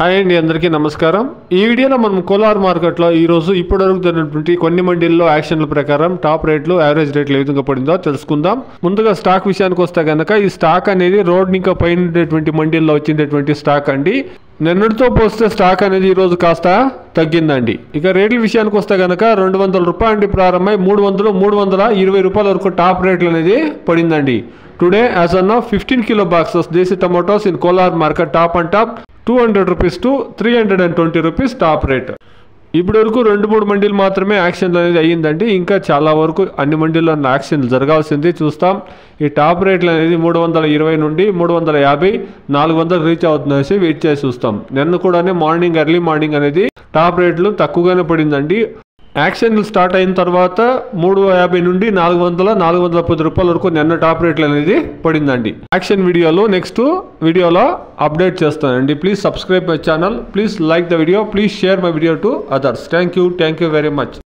Hi అండి, అందరికీ నమస్కారం. ఈ వీడియోలో మనం కోలార్ మార్కెట్లో ఈరోజు ఇప్పటివరకు జరిగినటువంటి కొన్ని మండీల్లో యాక్షన్ల ప్రకారం టాప్ రేట్లు, యావరేజ్ రేట్లు ఏ విధంగా పడిందో తెలుసుకుందాం. ముందుగా స్టాక్ విషయానికి వస్తే కనుక ఈ స్టాక్ అనేది రోడ్ ఇంకా పైన మండీల్లో వచ్చినటువంటి స్టాక్ అండి. నిన్నటితో పోస్తే స్టాక్ అనేది ఈరోజు కాస్త తగ్గిందండి. ఇక రేట్ల విషయానికి వస్తే కనుక 200 రూపాయల నుండి ప్రారంభమై 320 రూపాయల వరకు టాప్ రేట్లు అనేది పడిందండి. Today as on 15 kilo boxes desi tomatoes in Kolar market top and top 200 rupees to 320 rupees top rate. ఇప్పటి వరకు 2-3 మండీలు మాత్రమే యాక్షన్ అనేది అయ్యిందండి. ఇంకా చాలా వరకు అన్ని మండీల్లో యాక్షన్ జరగాల్సింది చూస్తాం. ఈ టాప్ రేట్లు అనేది 320 నుండి 350, 400 రీచ్ అవుతుందనేసి వెయిట్ చేసి చూస్తాం. నిన్న కూడా ఎర్లీ మార్నింగ్ అనేది టాప్ రేట్లు తక్కువగానే పడిందండి. యాక్షన్లు స్టార్ట్ అయిన తర్వాత 350 నుండి 400, 410 రూపాయల వరకు నిన్న టాప్ రేట్లు అనేది పడిందండి. యాక్షన్ వీడియోలో నెక్స్ట్ వీడియోలో అప్డేట్ చేస్తానండి. Please subscribe my channel, please like the video, please share my video to others. Thank you very much.